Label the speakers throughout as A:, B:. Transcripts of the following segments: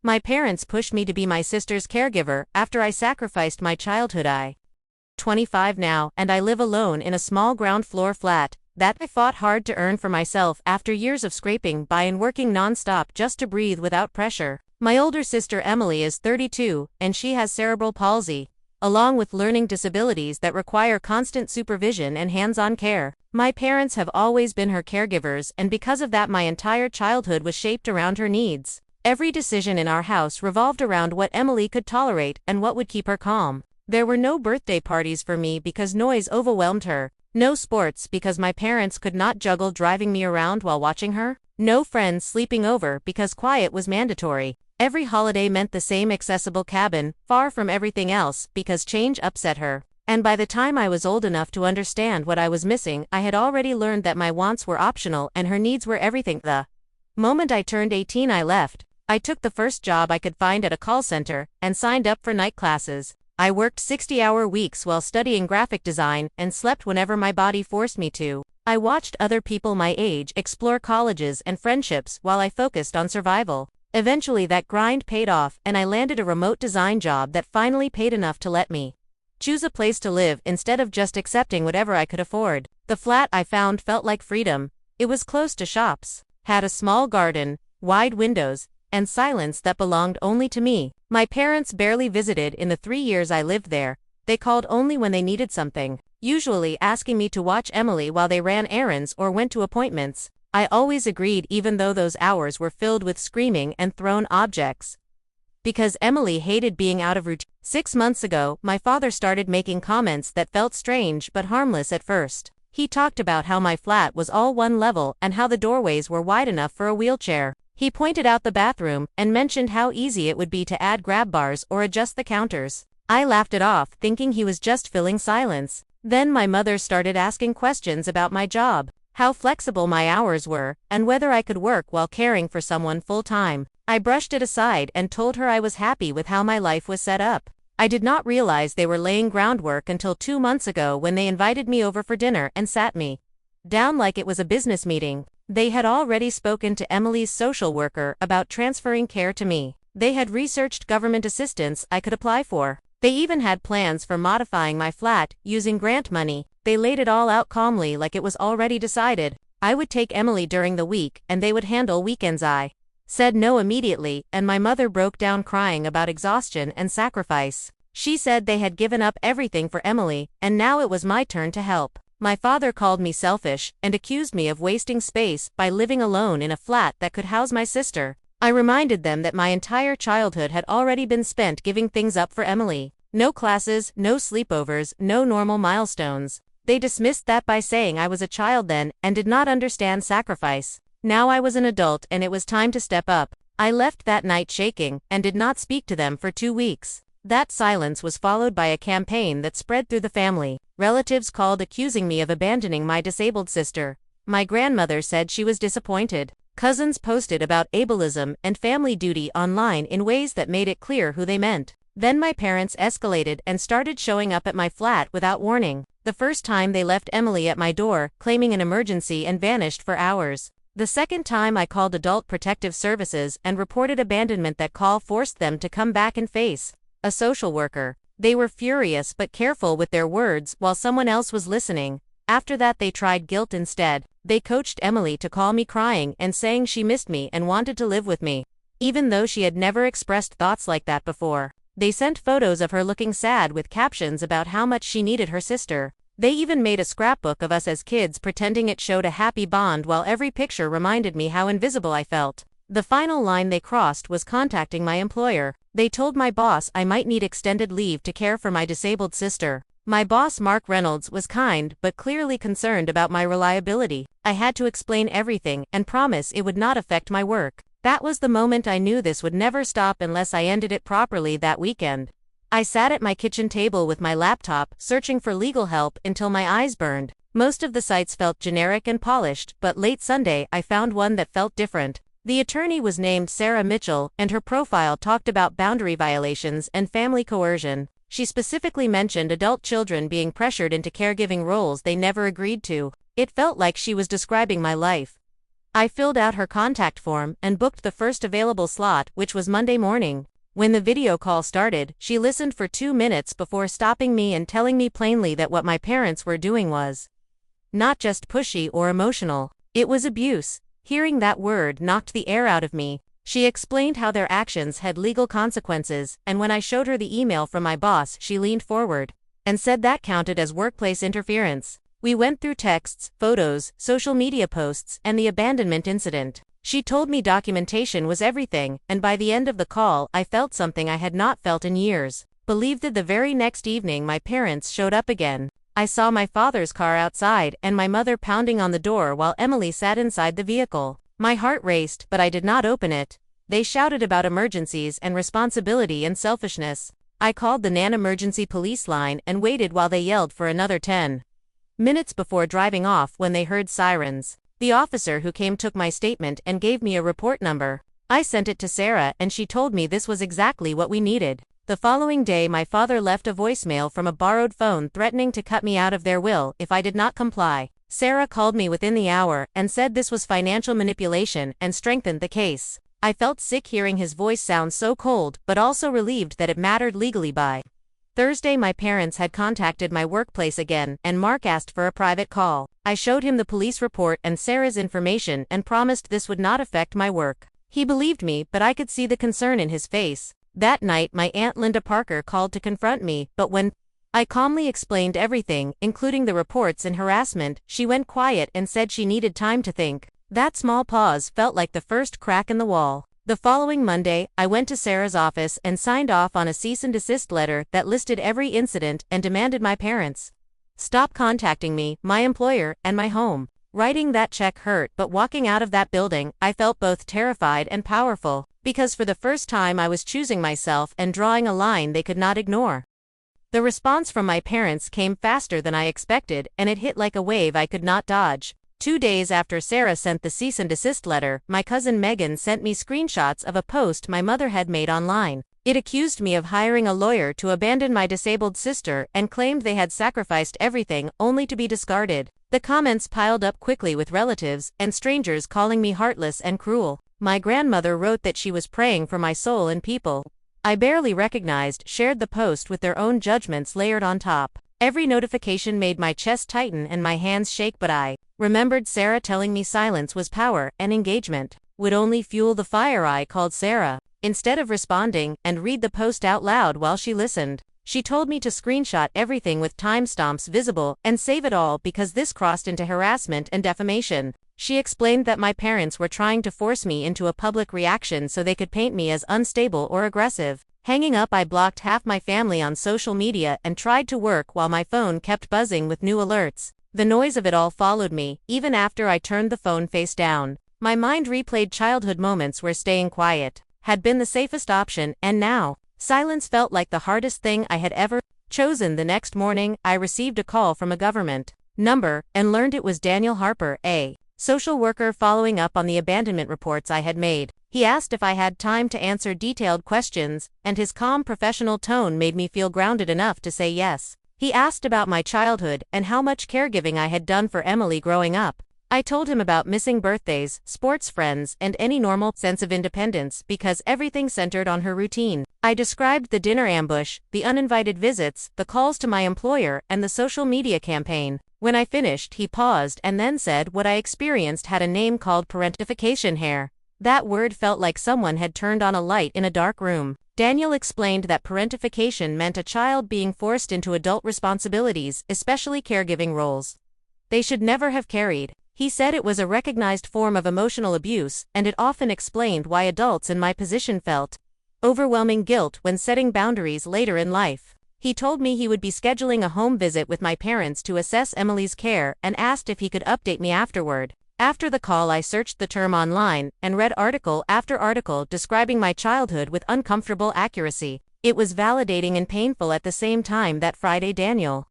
A: My parents pushed me to be my sister's caregiver after I sacrificed my childhood. I'm 25 now, and I live alone in a small ground floor flat that I fought hard to earn for myself after years of scraping by and working non-stop just to breathe without pressure. My older sister Emily is 32, and she has cerebral palsy, along with learning disabilities that require constant supervision and hands-on care. My parents have always been her caregivers, and because of that my entire childhood was shaped around her needs. Every decision in our house revolved around what Emily could tolerate and what would keep her calm. There were no birthday parties for me because noise overwhelmed her, no sports because my parents could not juggle driving me around while watching her, no friends sleeping over because quiet was mandatory. Every holiday meant the same accessible cabin, far from everything else, because change upset her. And by the time I was old enough to understand what I was missing, I had already learned that my wants were optional and her needs were everything. The moment I turned 18 I left. I took the first job I could find at a call center and signed up for night classes. I worked 60-hour weeks while studying graphic design and slept whenever my body forced me to. I watched other people my age explore colleges and friendships while I focused on survival. Eventually that grind paid off and I landed a remote design job that finally paid enough to let me choose a place to live instead of just accepting whatever I could afford. The flat I found felt like freedom. It was close to shops, had a small garden, wide windows, and silence that belonged only to me. My parents barely visited in the 3 years I lived there. They called only when they needed something, usually asking me to watch Emily while they ran errands or went to appointments. I always agreed even though those hours were filled with screaming and thrown objects. Because Emily hated being out of routine. 6 months ago, my father started making comments that felt strange but harmless at first. He talked about how my flat was all one level and how the doorways were wide enough for a wheelchair. He pointed out the bathroom and mentioned how easy it would be to add grab bars or adjust the counters. I laughed it off, thinking he was just filling silence. Then my mother started asking questions about my job, how flexible my hours were, and whether I could work while caring for someone full-time. I brushed it aside and told her I was happy with how my life was set up. I did not realize they were laying groundwork until 2 months ago when they invited me over for dinner and sat me down like it was a business meeting. They had already spoken to Emily's social worker about transferring care to me. They had researched government assistance I could apply for. They even had plans for modifying my flat using grant money. They laid it all out calmly like it was already decided. I would take Emily during the week and they would handle weekends. I said no immediately, and my mother broke down crying about exhaustion and sacrifice. She said they had given up everything for Emily, and now it was my turn to help. My father called me selfish and accused me of wasting space by living alone in a flat that could house my sister. I reminded them that my entire childhood had already been spent giving things up for Emily. No classes, no sleepovers, no normal milestones. They dismissed that by saying I was a child then and did not understand sacrifice. Now I was an adult and it was time to step up. I left that night shaking and did not speak to them for 2 weeks. That silence was followed by a campaign that spread through the family. Relatives called accusing me of abandoning my disabled sister. My grandmother said she was disappointed. Cousins posted about ableism and family duty online in ways that made it clear who they meant. Then my parents escalated and started showing up at my flat without warning. The first time they left Emily at my door, claiming an emergency, and vanished for hours. The second time I called Adult Protective Services and reported abandonment. That call forced them to come back and face a social worker. They were furious but careful with their words while someone else was listening. After that they tried guilt instead. They coached Emily to call me crying and saying she missed me and wanted to live with me, even though she had never expressed thoughts like that before. They sent photos of her looking sad with captions about how much she needed her sister. They even made a scrapbook of us as kids pretending it showed a happy bond while every picture reminded me how invisible I felt. The final line they crossed was contacting my employer. They told my boss I might need extended leave to care for my disabled sister. My boss, Mark Reynolds, was kind but clearly concerned about my reliability. I had to explain everything and promise it would not affect my work. That was the moment I knew this would never stop unless I ended it properly. That weekend, I sat at my kitchen table with my laptop, searching for legal help until my eyes burned. Most of the sites felt generic and polished, but late Sunday I found one that felt different. The attorney was named Sarah Mitchell, and her profile talked about boundary violations and family coercion. She specifically mentioned adult children being pressured into caregiving roles they never agreed to. It felt like she was describing my life. I filled out her contact form and booked the first available slot, which was Monday morning. When the video call started, she listened for 2 minutes before stopping me and telling me plainly that what my parents were doing was not just pushy or emotional, it was abuse. Hearing that word knocked the air out of me. She explained how their actions had legal consequences, and when I showed her the email from my boss, she leaned forward and said that counted as workplace interference. We went through texts, photos, social media posts, and the abandonment incident. She told me documentation was everything, and by the end of the call, I felt something I had not felt in years. Believed that the very next evening my parents showed up again. I saw my father's car outside and my mother pounding on the door while Emily sat inside the vehicle. My heart raced, but I did not open it. They shouted about emergencies and responsibility and selfishness. I called the non-emergency police line and waited while they yelled for another 10 minutes before driving off when they heard sirens. The officer who came took my statement and gave me a report number. I sent it to Sarah and she told me this was exactly what we needed. The following day my father left a voicemail from a borrowed phone threatening to cut me out of their will if I did not comply. Sarah called me within the hour and said this was financial manipulation and strengthened the case. I felt sick hearing his voice sound so cold, but also relieved that it mattered legally. By Thursday my parents had contacted my workplace again and Mark asked for a private call. I showed him the police report and Sarah's information and promised this would not affect my work. He believed me, but I could see the concern in his face. That night my Aunt Linda Parker called to confront me, but when I calmly explained everything, including the reports and harassment, she went quiet and said she needed time to think. That small pause felt like the first crack in the wall. The following Monday, I went to Sarah's office and signed off on a cease and desist letter that listed every incident and demanded my parents stop contacting me, my employer, and my home. Writing that check hurt, but walking out of that building, I felt both terrified and powerful, because for the first time I was choosing myself and drawing a line they could not ignore. The response from my parents came faster than I expected, and it hit like a wave I could not dodge. 2 days after Sarah sent the cease and desist letter, my cousin Megan sent me screenshots of a post my mother had made online. It accused me of hiring a lawyer to abandon my disabled sister and claimed they had sacrificed everything only to be discarded. The comments piled up quickly with relatives and strangers calling me heartless and cruel. My grandmother wrote that she was praying for my soul and people I barely recognized shared the post with their own judgments layered on top. Every notification made my chest tighten and my hands shake, but I remembered Sarah telling me silence was power and engagement would only fuel the fire. I called Sarah instead of responding and read the post out loud while she listened. She told me to screenshot everything with timestamps visible and save it all because this crossed into harassment and defamation. She explained that my parents were trying to force me into a public reaction so they could paint me as unstable or aggressive. Hanging up, I blocked half my family on social media and tried to work while my phone kept buzzing with new alerts. The noise of it all followed me, even after I turned the phone face down. My mind replayed childhood moments where staying quiet had been the safest option, and now, silence felt like the hardest thing I had ever chosen. The next morning, I received a call from a government number and learned it was Daniel Harper, a social worker following up on the abandonment reports I had made. He asked if I had time to answer detailed questions, and his calm professional tone made me feel grounded enough to say yes. He asked about my childhood and how much caregiving I had done for Emily growing up. I told him about missing birthdays, sports friends, and any normal sense of independence because everything centered on her routine. I described the dinner ambush, the uninvited visits, the calls to my employer, and the social media campaign. When I finished, he paused and then said what I experienced had a name called parentification hair. That word felt like someone had turned on a light in a dark room. Daniel explained that parentification meant a child being forced into adult responsibilities, especially caregiving roles they should never have carried. He said it was a recognized form of emotional abuse, and it often explained why adults in my position felt overwhelming guilt when setting boundaries later in life. He told me he would be scheduling a home visit with my parents to assess Emily's care and asked if he could update me afterward. After the call, I searched the term online and read article after article describing my childhood with uncomfortable accuracy. It was validating and painful at the same time. That Friday, Daniel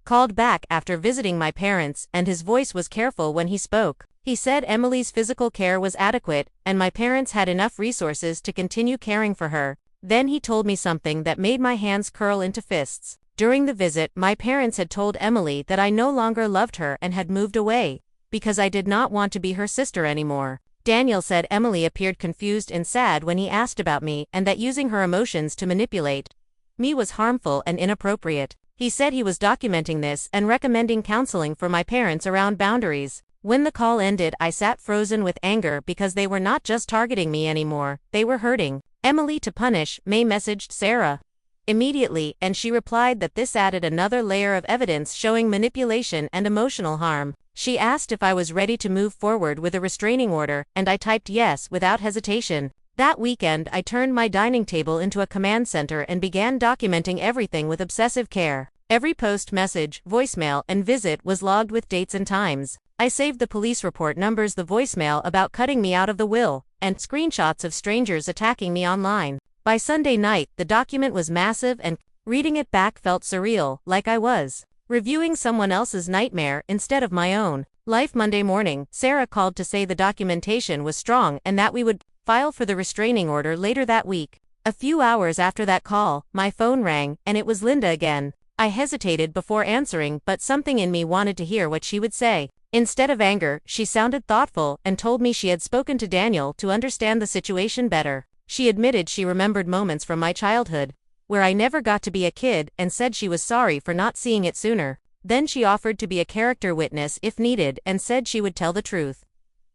A: called back after visiting my parents, and his voice was careful when he spoke. He said Emily's physical care was adequate, and my parents had enough resources to continue caring for her. Then he told me something that made my hands curl into fists. During the visit, my parents had told Emily that I no longer loved her and had moved away because I did not want to be her sister anymore. Daniel said Emily appeared confused and sad when he asked about me and that using her emotions to manipulate me was harmful and inappropriate. He said he was documenting this and recommending counseling for my parents around boundaries. When the call ended, I sat frozen with anger because they were not just targeting me anymore, they were hurting Emily to punish. May messaged Sarah immediately, and she replied that this added another layer of evidence showing manipulation and emotional harm. She asked if I was ready to move forward with a restraining order, and I typed yes without hesitation. That weekend, I turned my dining table into a command center and began documenting everything with obsessive care. Every post, message, voicemail, and visit was logged with dates and times. I saved the police report numbers, the voicemail about cutting me out of the will, and screenshots of strangers attacking me online. By Sunday night, the document was massive, and reading it back felt surreal, like I was reviewing someone else's nightmare instead of my own life. Monday morning, Sarah called to say the documentation was strong and that we would file for the restraining order later that week. A few hours after that call, my phone rang, and it was Linda again. I hesitated before answering, but something in me wanted to hear what she would say. Instead of anger, she sounded thoughtful and told me she had spoken to Daniel to understand the situation better. She admitted she remembered moments from my childhood where I never got to be a kid, and said she was sorry for not seeing it sooner. Then she offered to be a character witness if needed and said she would tell the truth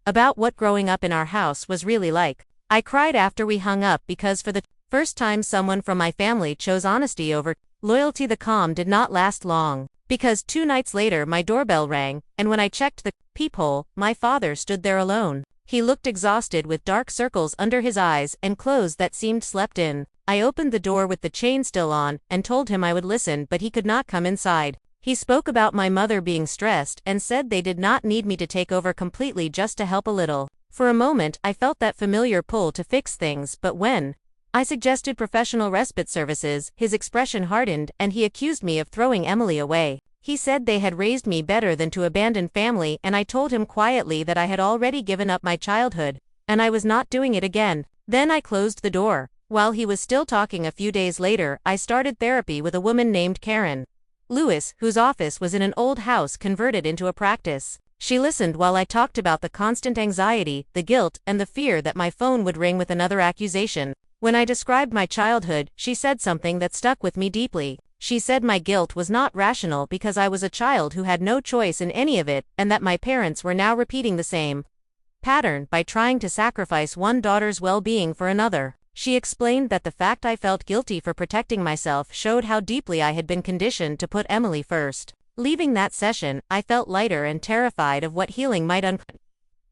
A: about what growing up in our house was really like. I cried after we hung up because for the first time someone from my family chose honesty over loyalty. The calm did not last long, because 2 nights later my doorbell rang, and when I checked the peephole, my father stood there alone. He looked exhausted with dark circles under his eyes and clothes that seemed slept in. I opened the door with the chain still on and told him I would listen, but he could not come inside. He spoke about my mother being stressed and said they did not need me to take over completely, just to help a little. For a moment I felt that familiar pull to fix things, but when I suggested professional respite services, his expression hardened and he accused me of throwing Emily away. He said they had raised me better than to abandon family, and I told him quietly that I had already given up my childhood, and I was not doing it again. Then I closed the door. While he was still talking, a few days later, I started therapy with a woman named Karen Lewis, whose office was in an old house converted into a practice. She listened while I talked about the constant anxiety, the guilt, and the fear that my phone would ring with another accusation. When I described my childhood, she said something that stuck with me deeply. She said my guilt was not rational because I was a child who had no choice in any of it, and that my parents were now repeating the same pattern by trying to sacrifice one daughter's well-being for another. She explained that the fact I felt guilty for protecting myself showed how deeply I had been conditioned to put Emily first. Leaving that session, I felt lighter and terrified of what healing might uncover.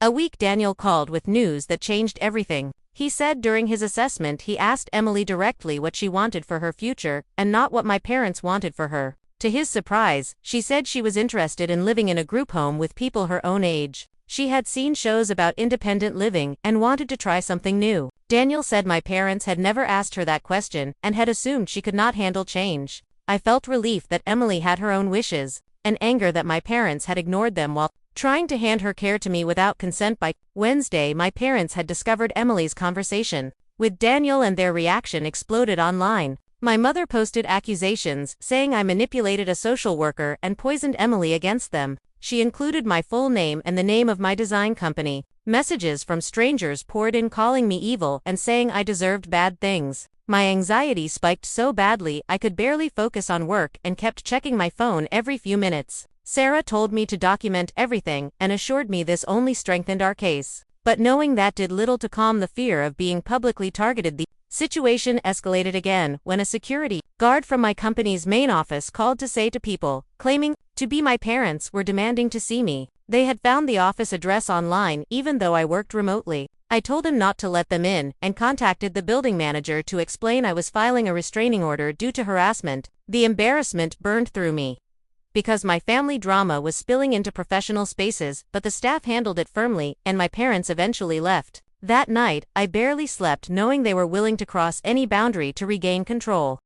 A: A week, Daniel called with news that changed everything. He said during his assessment he asked Emily directly what she wanted for her future, and not what my parents wanted for her. To his surprise, she said she was interested in living in a group home with people her own age. She had seen shows about independent living and wanted to try something new. Daniel said my parents had never asked her that question and had assumed she could not handle change. I felt relief that Emily had her own wishes, and anger that my parents had ignored them while trying to hand her care to me without consent. By Wednesday, my parents had discovered Emily's conversation with Daniel, and their reaction exploded online. My mother posted accusations, saying I manipulated a social worker and poisoned Emily against them. She included my full name and the name of my design company. Messages from strangers poured in calling me evil and saying I deserved bad things. My anxiety spiked so badly I could barely focus on work and kept checking my phone every few minutes. Sarah told me to document everything and assured me this only strengthened our case. But knowing that did little to calm the fear of being publicly targeted. The situation escalated again when a security guard from my company's main office called to say to people claiming to be my parents were demanding to see me. They had found the office address online even though I worked remotely. I told him not to let them in and contacted the building manager to explain I was filing a restraining order due to harassment. The embarrassment burned through me because my family drama was spilling into professional spaces, but the staff handled it firmly, and my parents eventually left. That night, I barely slept knowing they were willing to cross any boundary to regain control.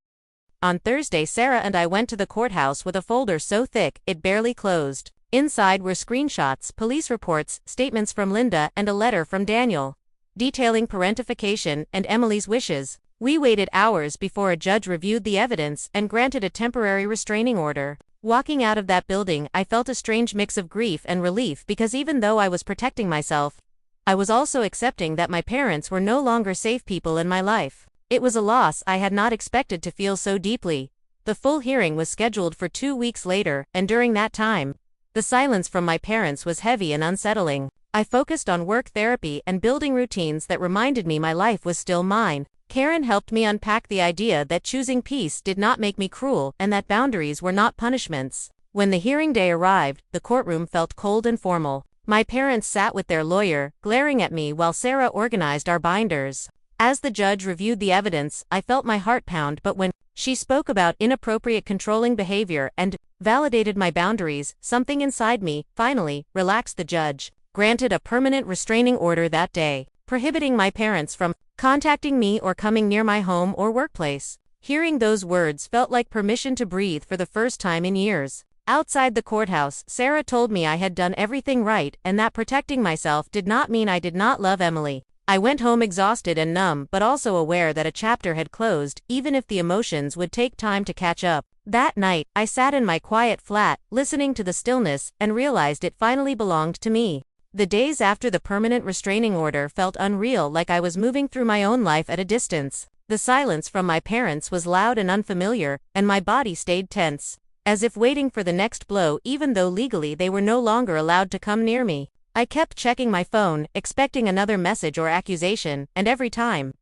A: On Thursday, Sarah and I went to the courthouse with a folder so thick it barely closed. Inside were screenshots, police reports, statements from Linda, and a letter from Daniel detailing parentification and Emily's wishes. We waited hours before a judge reviewed the evidence and granted a temporary restraining order. Walking out of that building, I felt a strange mix of grief and relief because even though I was protecting myself, I was also accepting that my parents were no longer safe people in my life. It was a loss I had not expected to feel so deeply. The full hearing was scheduled for 2 weeks later, and during that time, the silence from my parents was heavy and unsettling. I focused on work, therapy, and building routines that reminded me my life was still mine. Karen helped me unpack the idea that choosing peace did not make me cruel and that boundaries were not punishments. When the hearing day arrived, the courtroom felt cold and formal. My parents sat with their lawyer, glaring at me while Sarah organized our binders. As the judge reviewed the evidence, I felt my heart pound, but when she spoke about inappropriate controlling behavior and validated my boundaries, something inside me, finally, relaxed. The judge granted a permanent restraining order that day, prohibiting my parents from contacting me or coming near my home or workplace. Hearing those words felt like permission to breathe for the first time in years. Outside the courthouse, Sarah told me I had done everything right and that protecting myself did not mean I did not love Emily. I went home exhausted and numb, but also aware that a chapter had closed, even if the emotions would take time to catch up. That night, I sat in my quiet flat, listening to the stillness, and realized it finally belonged to me. The days after the permanent restraining order felt unreal, like I was moving through my own life at a distance. The silence from my parents was loud and unfamiliar, and my body stayed tense, as if waiting for the next blow even though legally they were no longer allowed to come near me. I kept checking my phone, expecting another message or accusation, and every time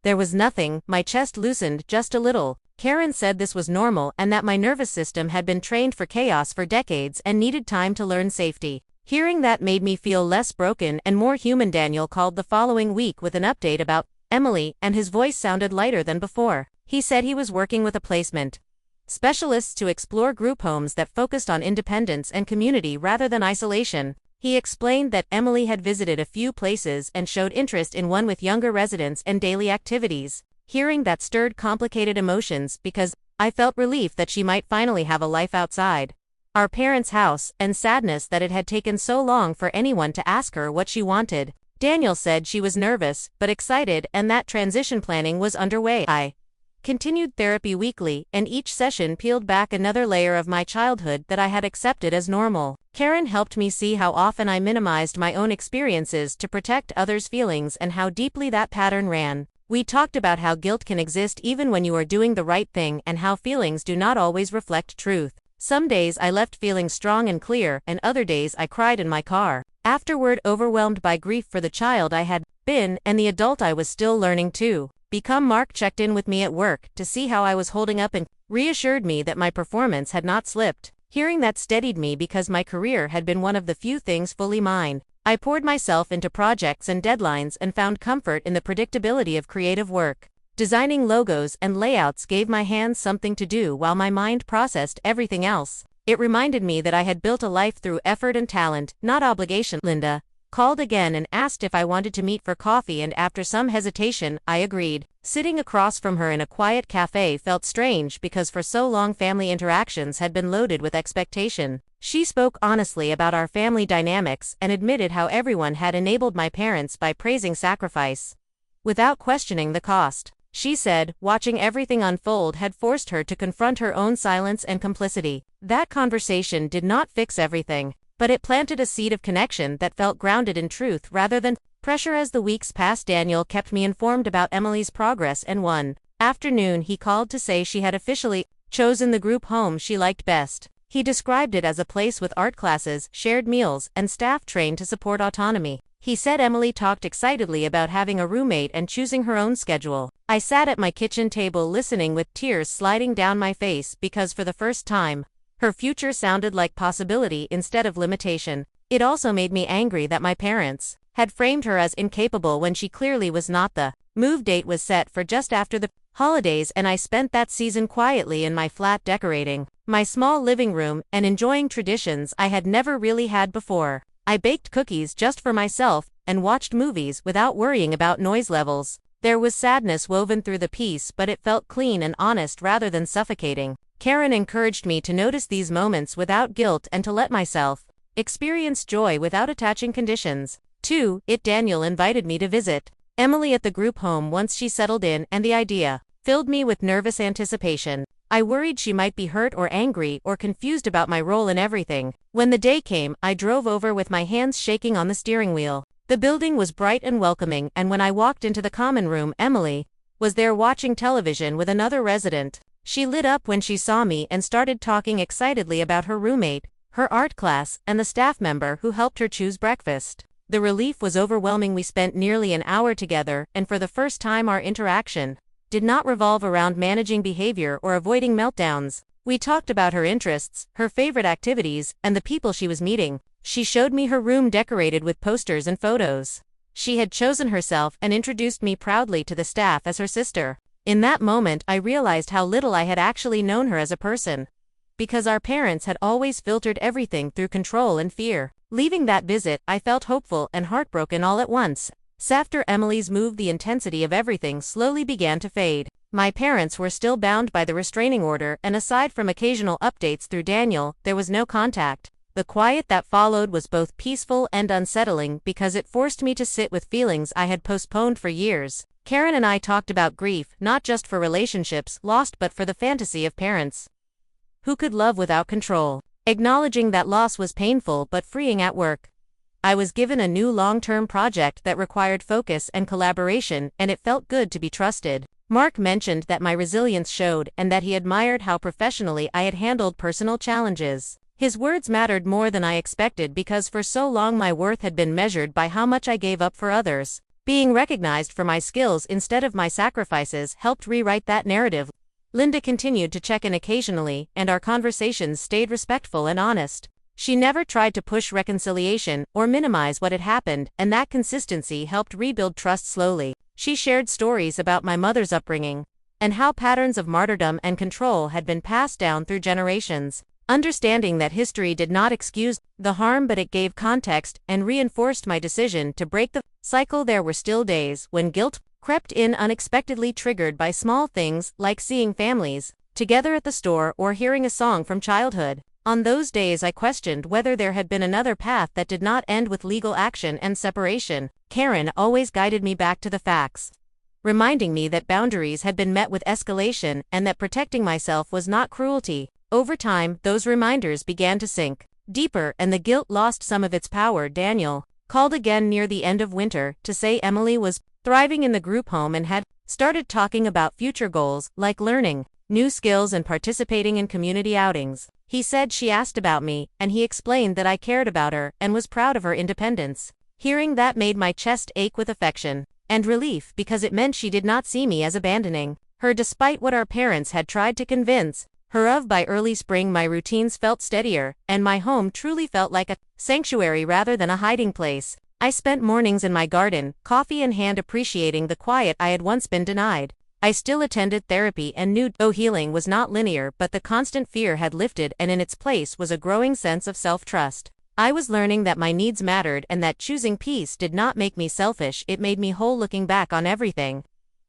A: there was nothing, my chest loosened just a little. Karen said this was normal and that my nervous system had been trained for chaos for decades and needed time to learn safety. Hearing that made me feel less broken and more human. Daniel called the following week with an update about Emily, and his voice sounded lighter than before. He said he was working with a placement specialist to explore group homes that focused on independence and community rather than isolation. He explained that Emily had visited a few places and showed interest in one with younger residents and daily activities. Hearing that stirred complicated emotions because I felt relief that she might finally have a life outside our parents' house, and sadness that it had taken so long for anyone to ask her what she wanted. Daniel said she was nervous, but excited, and that transition planning was underway. I continued therapy weekly, and each session peeled back another layer of my childhood that I had accepted as normal. Karen helped me see how often I minimized my own experiences to protect others' feelings and how deeply that pattern ran. We talked about how guilt can exist even when you are doing the right thing and how feelings do not always reflect truth. Some days I left feeling strong and clear, and other days I cried in my car, afterward overwhelmed by grief for the child I had been and the adult I was still learning to become. Mark checked in with me at work to see how I was holding up and reassured me that my performance had not slipped. Hearing that steadied me because my career had been one of the few things fully mine. I poured myself into projects and deadlines and found comfort in the predictability of creative work. Designing logos and layouts gave my hands something to do while my mind processed everything else. It reminded me that I had built a life through effort and talent, not obligation. Linda called again and asked if I wanted to meet for coffee, and after some hesitation, I agreed. Sitting across from her in a quiet cafe felt strange because for so long family interactions had been loaded with expectation. She spoke honestly about our family dynamics and admitted how everyone had enabled my parents by praising sacrifice without questioning the cost. She said, watching everything unfold had forced her to confront her own silence and complicity. That conversation did not fix everything, but it planted a seed of connection that felt grounded in truth rather than pressure. As the weeks passed, Daniel kept me informed about Emily's progress, and one afternoon he called to say she had officially chosen the group home she liked best. He described it as a place with art classes, shared meals, and staff trained to support autonomy. He said Emily talked excitedly about having a roommate and choosing her own schedule. I sat at my kitchen table listening with tears sliding down my face because for the first time, her future sounded like possibility instead of limitation. It also made me angry that my parents had framed her as incapable when she clearly was not. The move date was set for just after the holidays, and I spent that season quietly in my flat decorating my small living room and enjoying traditions I had never really had before. I baked cookies just for myself and watched movies without worrying about noise levels. There was sadness woven through the piece, but it felt clean and honest rather than suffocating. Karen encouraged me to notice these moments without guilt and to let myself experience joy without attaching conditions. 2. Daniel invited me to visit Emily at the group home once she settled in, and the idea filled me with nervous anticipation. I worried she might be hurt or angry or confused about my role in everything. When the day came, I drove over with my hands shaking on the steering wheel. The building was bright and welcoming, and when I walked into the common room, Emily was there watching television with another resident. She lit up when she saw me and started talking excitedly about her roommate, her art class, and the staff member who helped her choose breakfast. The relief was overwhelming. We spent nearly an hour together, and for the first time our interaction did not revolve around managing behavior or avoiding meltdowns. We talked about her interests, her favorite activities, and the people she was meeting. She showed me her room decorated with posters and photos. She had chosen herself and introduced me proudly to the staff as her sister. In that moment, I realized how little I had actually known her as a person. Because our parents had always filtered everything through control and fear. Leaving that visit, I felt hopeful and heartbroken all at once. After Emily's move, the intensity of everything slowly began to fade. My parents were still bound by the restraining order, and aside from occasional updates through Daniel, there was no contact. The quiet that followed was both peaceful and unsettling because it forced me to sit with feelings I had postponed for years. Karen and I talked about grief, not just for relationships lost but for the fantasy of parents who could love without control. Acknowledging that loss was painful but freeing at work. I was given a new long-term project that required focus and collaboration, and it felt good to be trusted. Mark mentioned that my resilience showed and that he admired how professionally I had handled personal challenges. His words mattered more than I expected because for so long my worth had been measured by how much I gave up for others. Being recognized for my skills instead of my sacrifices helped rewrite that narrative. Linda continued to check in occasionally, and our conversations stayed respectful and honest. She never tried to push reconciliation or minimize what had happened, and that consistency helped rebuild trust slowly. She shared stories about my mother's upbringing and how patterns of martyrdom and control had been passed down through generations. Understanding that history did not excuse the harm but it gave context and reinforced my decision to break the cycle. There were still days when guilt crept in unexpectedly, triggered by small things like seeing families together at the store or hearing a song from childhood. On those days I questioned whether there had been another path that did not end with legal action and separation. Karen always guided me back to the facts, reminding me that boundaries had been met with escalation and that protecting myself was not cruelty. Over time, those reminders began to sink deeper and the guilt lost some of its power. Daniel called again near the end of winter to say Emily was thriving in the group home and had started talking about future goals like learning new skills and participating in community outings. He said she asked about me, and he explained that I cared about her and was proud of her independence. Hearing that made my chest ache with affection and relief because it meant she did not see me as abandoning her despite what our parents had tried to convince her of. By early spring, my routines felt steadier, and my home truly felt like a sanctuary rather than a hiding place. I spent mornings in my garden, coffee in hand, appreciating the quiet I had once been denied. I still attended therapy and knew healing was not linear, but the constant fear had lifted, and in its place was a growing sense of self-trust. I was learning that my needs mattered and that choosing peace did not make me selfish, it made me whole. Looking back on everything,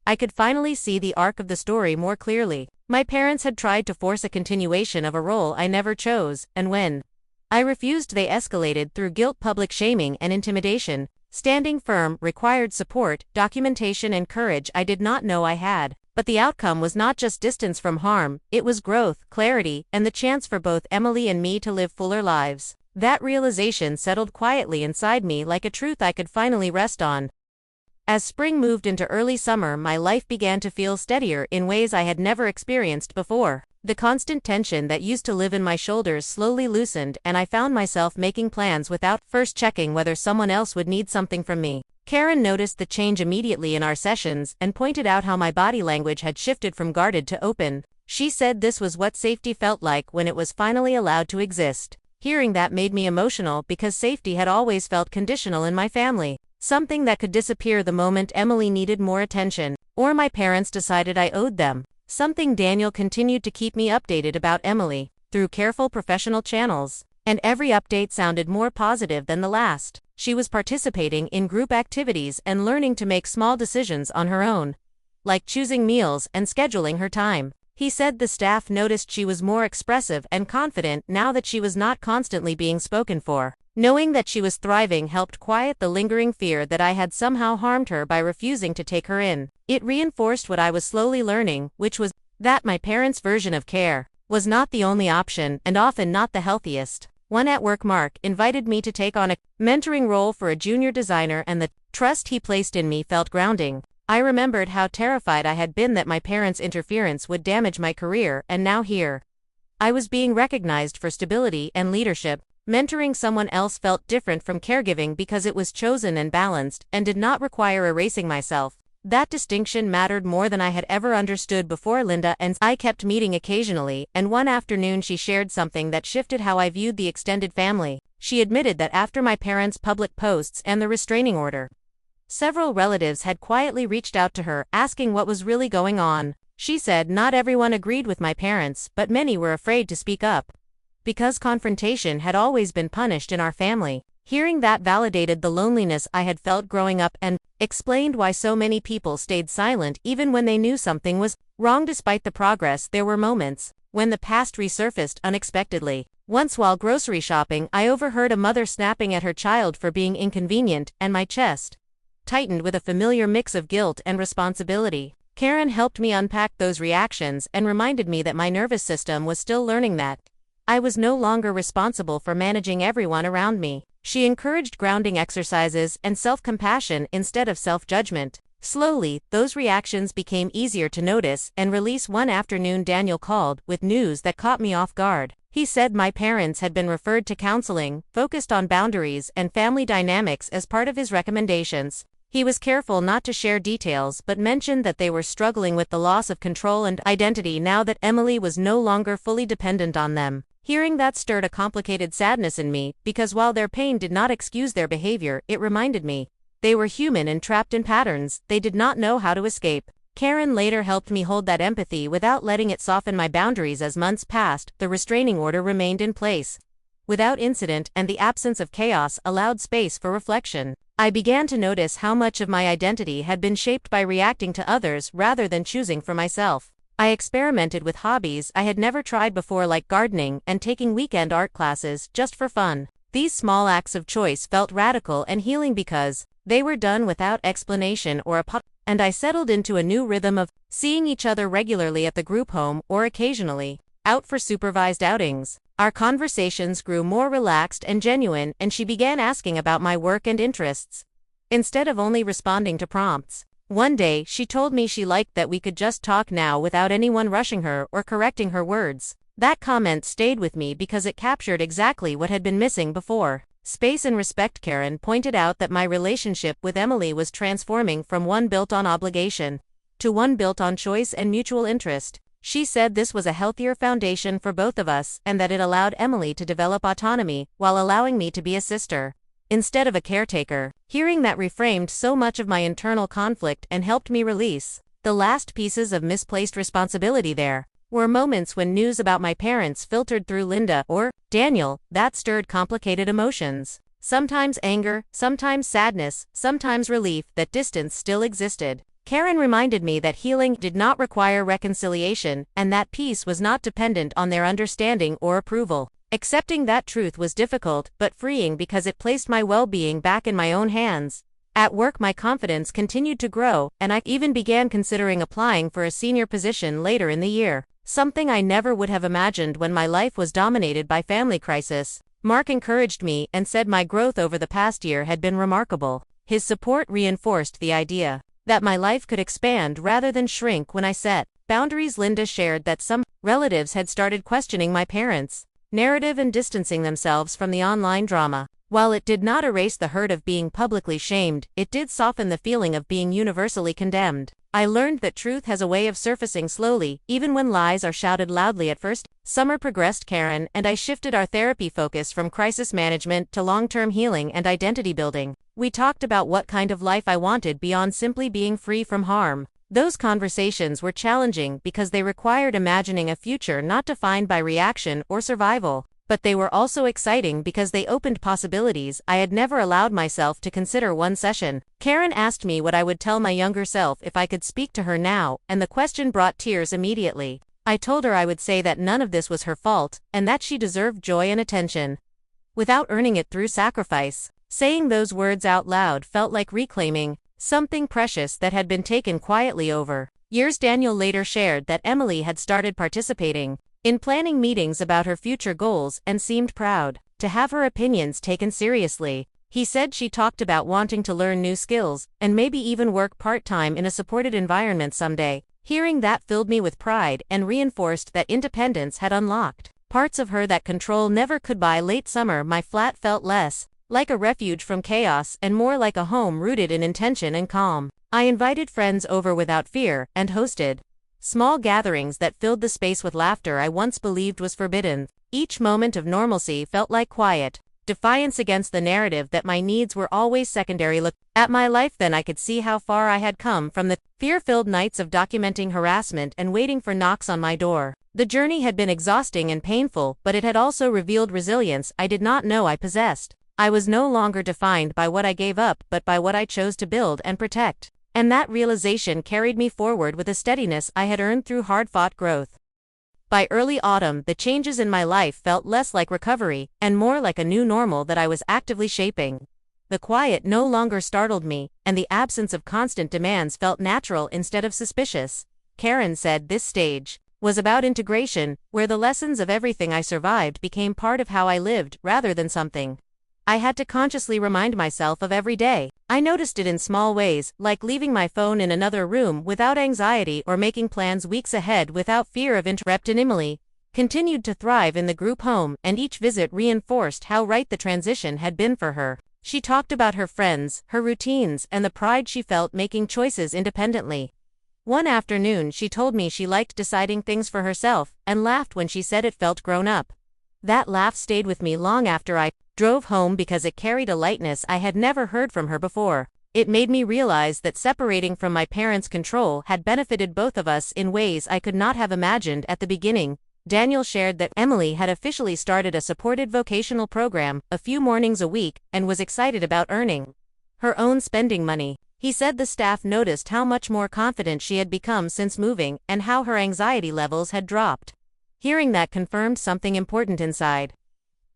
A: I could finally see the arc of the story more clearly. My parents had tried to force a continuation of a role I never chose, and when I refused, they escalated through guilt, public shaming, and intimidation. Standing firm required support, documentation, and courage I did not know I had. But the outcome was not just distance from harm, it was growth, clarity, and the chance for both Emily and me to live fuller lives. That realization settled quietly inside me like a truth I could finally rest on. As spring moved into early summer, my life began to feel steadier in ways I had never experienced before. The constant tension that used to live in my shoulders slowly loosened, and I found myself making plans without first checking whether someone else would need something from me. Karen noticed the change immediately in our sessions and pointed out how my body language had shifted from guarded to open. She said this was what safety felt like when it was finally allowed to exist. Hearing that made me emotional because safety had always felt conditional in my family. Something that could disappear the moment Emily needed more attention, or my parents decided I owed them something. Daniel continued to keep me updated about Emily through careful professional channels, and every update sounded more positive than the last. She was participating in group activities and learning to make small decisions on her own, like choosing meals and scheduling her time. He said the staff noticed she was more expressive and confident now that she was not constantly being spoken for. Knowing that she was thriving helped quiet the lingering fear that I had somehow harmed her by refusing to take her in. It reinforced what I was slowly learning, which was That my parents' version of care was not the only option and often not the healthiest. One at work, Mark invited me to take on a mentoring role for a junior designer, and the trust he placed in me felt grounding. I remembered how terrified I had been that my parents' interference would damage my career, and now here I was being recognized for stability and leadership. Mentoring someone else felt different from caregiving because it was chosen and balanced, and did not require erasing myself. That distinction mattered more than I had ever understood before. Linda and I kept meeting occasionally, and one afternoon she shared something that shifted how I viewed the extended family. She admitted that after my parents' public posts and the restraining order, several relatives had quietly reached out to her, asking what was really going on. She said not everyone agreed with my parents, but many were afraid to speak up, because confrontation had always been punished in our family. Hearing that validated the loneliness I had felt growing up and explained why so many people stayed silent even when they knew something was wrong. Despite the progress, there were moments when the past resurfaced unexpectedly. Once while grocery shopping, I overheard a mother snapping at her child for being inconvenient, and my chest tightened with a familiar mix of guilt and responsibility. Karen helped me unpack those reactions and reminded me that my nervous system was still learning that I was no longer responsible for managing everyone around me. She encouraged grounding exercises and self-compassion instead of self-judgment. Slowly, those reactions became easier to notice and release. One afternoon, Daniel called with news that caught me off guard. He said my parents had been referred to counseling, focused on boundaries and family dynamics as part of his recommendations. He was careful not to share details but mentioned that they were struggling with the loss of control and identity now that Emily was no longer fully dependent on them. Hearing that stirred a complicated sadness in me, because while their pain did not excuse their behavior, it reminded me they were human and trapped in patterns they did not know how to escape. Karen later helped me hold that empathy without letting it soften my boundaries. As months passed, the restraining order remained in place without incident, and the absence of chaos allowed space for reflection. I began to notice how much of my identity had been shaped by reacting to others rather than choosing for myself. I experimented with hobbies I had never tried before, like gardening and taking weekend art classes just for fun. These small acts of choice felt radical and healing because they were done without explanation or and I settled into a new rhythm of seeing each other regularly at the group home or occasionally out for supervised outings. Our conversations grew more relaxed and genuine, and she began asking about my work and interests instead of only responding to prompts. One day, she told me she liked that we could just talk now without anyone rushing her or correcting her words. That comment stayed with me because it captured exactly what had been missing before: space and respect. Karen pointed out that my relationship with Emily was transforming from one built on obligation to one built on choice and mutual interest. She said this was a healthier foundation for both of us, and that it allowed Emily to develop autonomy while allowing me to be a sister instead of a caretaker. Hearing that reframed so much of my internal conflict and helped me release the last pieces of misplaced responsibility. There were moments when news about my parents filtered through Linda or Daniel that stirred complicated emotions. Sometimes anger, sometimes sadness, sometimes relief that distance still existed. Karen reminded me that healing did not require reconciliation, and that peace was not dependent on their understanding or approval. Accepting that truth was difficult but freeing because it placed my well-being back in my own hands. At work, my confidence continued to grow, and I even began considering applying for a senior position later in the year, something I never would have imagined when my life was dominated by family crisis. Mark encouraged me and said my growth over the past year had been remarkable. His support reinforced the idea that my life could expand rather than shrink when I set boundaries. Linda shared that some relatives had started questioning my parents' narrative and distancing themselves from the online drama. While it did not erase the hurt of being publicly shamed, it did soften the feeling of being universally condemned. I learned that truth has a way of surfacing slowly, even when lies are shouted loudly at first. Summer progressed. Karen and I shifted our therapy focus from crisis management to long-term healing and identity building. We talked about what kind of life I wanted beyond simply being free from harm. Those conversations were challenging because they required imagining a future not defined by reaction or survival, but they were also exciting because they opened possibilities I had never allowed myself to consider. One session, Karen asked me what I would tell my younger self if I could speak to her now, and the question brought tears immediately. I told her I would say that none of this was her fault, and that she deserved joy and attention without earning it through sacrifice. Saying those words out loud felt like reclaiming something precious that had been taken quietly over Years. Daniel later shared that Emily had started participating in planning meetings about her future goals and seemed proud to have her opinions taken seriously. He said she talked about wanting to learn new skills and maybe even work part-time in a supported environment someday. Hearing that filled me with pride and reinforced that independence had unlocked parts of her that control never could. By late summer, my flat felt less like a refuge from chaos and more like a home rooted in intention and calm. I invited friends over without fear and hosted small gatherings that filled the space with laughter I once believed was forbidden. Each moment of normalcy felt like quiet defiance against the narrative that my needs were always secondary. Look at my life then, I could see how far I had come from the fear-filled nights of documenting harassment and waiting for knocks on my door. The journey had been exhausting and painful, but it had also revealed resilience I did not know I possessed. I was no longer defined by what I gave up, but by what I chose to build and protect. And that realization carried me forward with a steadiness I had earned through hard-fought growth. By early autumn, the changes in my life felt less like recovery and more like a new normal that I was actively shaping. The quiet no longer startled me, and the absence of constant demands felt natural instead of suspicious. Karen said this stage was about integration, where the lessons of everything I survived became part of how I lived rather than something I had to consciously remind myself of every day. I noticed it in small ways, like leaving my phone in another room without anxiety or making plans weeks ahead without fear of interruption. Emily continued to thrive in the group home, and each visit reinforced how right the transition had been for her. She talked about her friends, her routines, and the pride she felt making choices independently. One afternoon, she told me she liked deciding things for herself, and laughed when she said it felt grown up. That laugh stayed with me long after I drove home because it carried a lightness I had never heard from her before. It made me realize that separating from my parents' control had benefited both of us in ways I could not have imagined at the beginning. Daniel shared that Emily had officially started a supported vocational program a few mornings a week and was excited about earning her own spending money. He said the staff noticed how much more confident she had become since moving and how her anxiety levels had dropped. Hearing that confirmed something important inside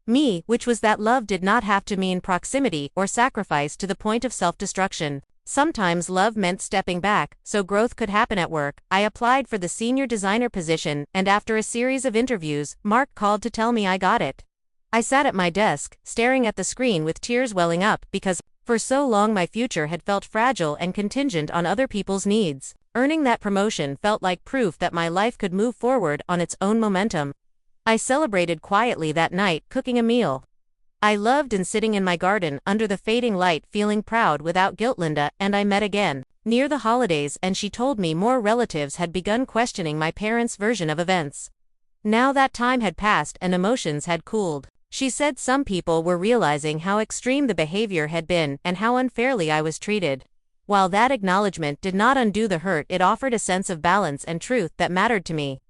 A: me, which was that love did not have to mean proximity or sacrifice to the point of self-destruction. Sometimes love meant stepping back, so growth could happen at work. I applied for the senior designer position, and after a series of interviews, Mark called to tell me I got it. I sat at my desk, staring at the screen with tears welling up because, for so long, my future had felt fragile and contingent on other people's needs. Earning that promotion felt like proof that my life could move forward on its own momentum. I celebrated quietly that night, cooking a meal I loved and sitting in my garden under the fading light, feeling proud without guilt. Linda and I met again near the holidays, and she told me more relatives had begun questioning my parents' version of events. Now that time had passed and emotions had cooled. She said some people were realizing how extreme the behavior had been and how unfairly I was treated. While that acknowledgement did not undo the hurt, it offered a sense of balance and truth that mattered to me.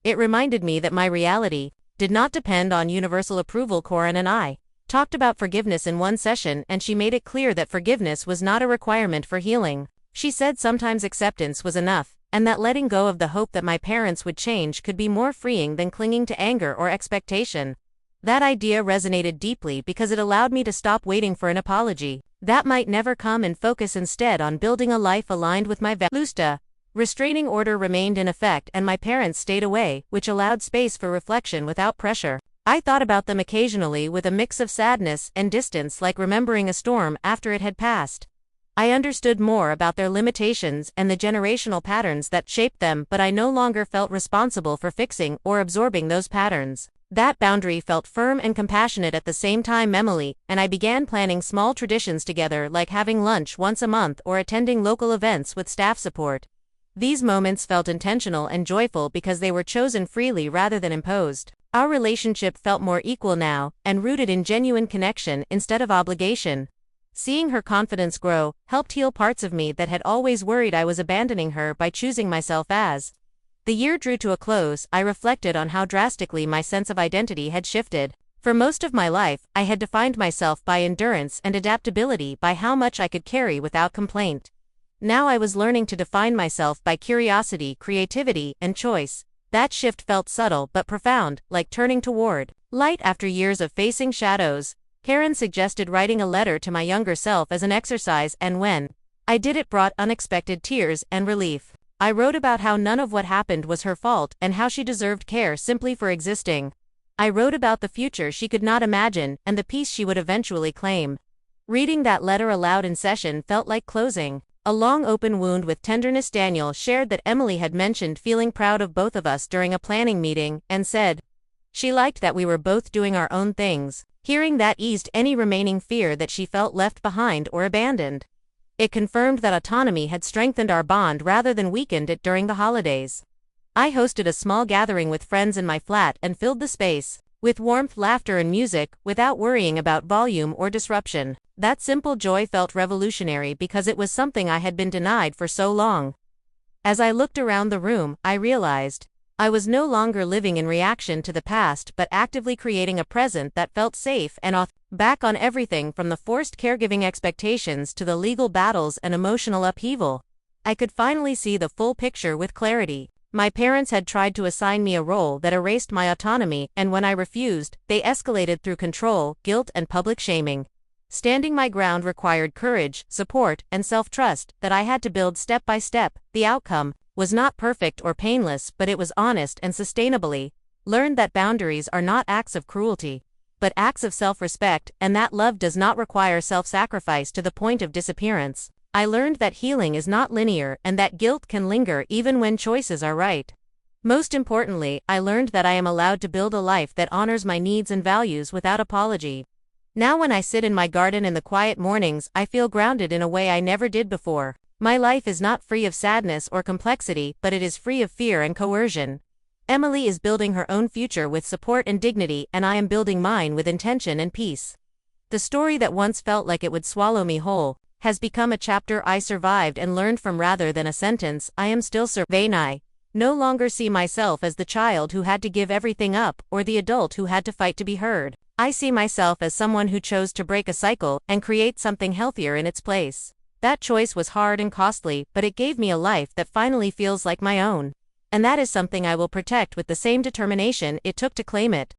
A: It reminded me that my reality did not depend on universal approval. Corin and I talked about forgiveness in one session, and she made it clear that forgiveness was not a requirement for healing. She said sometimes acceptance was enough, and that letting go of the hope that my parents would change could be more freeing than clinging to anger or expectation. That idea resonated deeply because it allowed me to stop waiting for an apology that might never come and focus instead on building a life aligned with my values. Restraining order remained in effect, and my parents stayed away, which allowed space for reflection without pressure. I thought about them occasionally with a mix of sadness and distance, like remembering a storm after it had passed. I understood more about their limitations and the generational patterns that shaped them, but I no longer felt responsible for fixing or absorbing those patterns. That boundary felt firm and compassionate at the same time. Emily and I began planning small traditions together, like having lunch once a month or attending local events with staff support. These moments felt intentional and joyful because they were chosen freely rather than imposed. Our relationship felt more equal now, and rooted in genuine connection instead of obligation. Seeing her confidence grow helped heal parts of me that had always worried I was abandoning her by choosing myself. As the year drew to a close, I reflected on how drastically my sense of identity had shifted. For most of my life, I had defined myself by endurance and adaptability, by how much I could carry without complaint. Now I was learning to define myself by curiosity, creativity, and choice. That shift felt subtle but profound, like turning toward light after years of facing shadows. Karen suggested writing a letter to my younger self as an exercise, and when I did, it brought unexpected tears and relief. I wrote about how none of what happened was her fault and how she deserved care simply for existing. I wrote about the future she could not imagine and the peace she would eventually claim. Reading that letter aloud in session felt like closing a long open wound with tenderness. Daniel shared that Emily had mentioned feeling proud of both of us during a planning meeting and said she liked that we were both doing our own things. Hearing that eased any remaining fear that she felt left behind or abandoned. It confirmed that autonomy had strengthened our bond rather than weakened it during the holidays. I hosted a small gathering with friends in my flat and filled the space with warmth, laughter, and music without worrying about volume or disruption. That simple joy felt revolutionary because it was something I had been denied for so long. As I looked around the room, I realized I was no longer living in reaction to the past but actively creating a present that felt safe and authentic. Back on everything from the forced caregiving expectations to the legal battles and emotional upheaval, I could finally see the full picture with clarity. My parents had tried to assign me a role that erased my autonomy, and when I refused, they escalated through control, guilt, and public shaming. Standing my ground required courage, support, and self-trust that I had to build step by step. The outcome was not perfect or painless, but it was honest and sustainably. Learned that boundaries are not acts of cruelty, but acts of self-respect, and that love does not require self-sacrifice to the point of disappearance. I learned that healing is not linear and that guilt can linger even when choices are right. Most importantly, I learned that I am allowed to build a life that honors my needs and values without apology. Now when I sit in my garden in the quiet mornings, I feel grounded in a way I never did before. My life is not free of sadness or complexity, but it is free of fear and coercion. Emily is building her own future with support and dignity, and I am building mine with intention and peace. The story that once felt like it would swallow me whole has become a chapter I survived and learned from rather than a sentence I am still surviving. I no longer see myself as the child who had to give everything up or the adult who had to fight to be heard. I see myself as someone who chose to break a cycle and create something healthier in its place. That choice was hard and costly, but it gave me a life that finally feels like my own. And that is something I will protect with the same determination it took to claim it.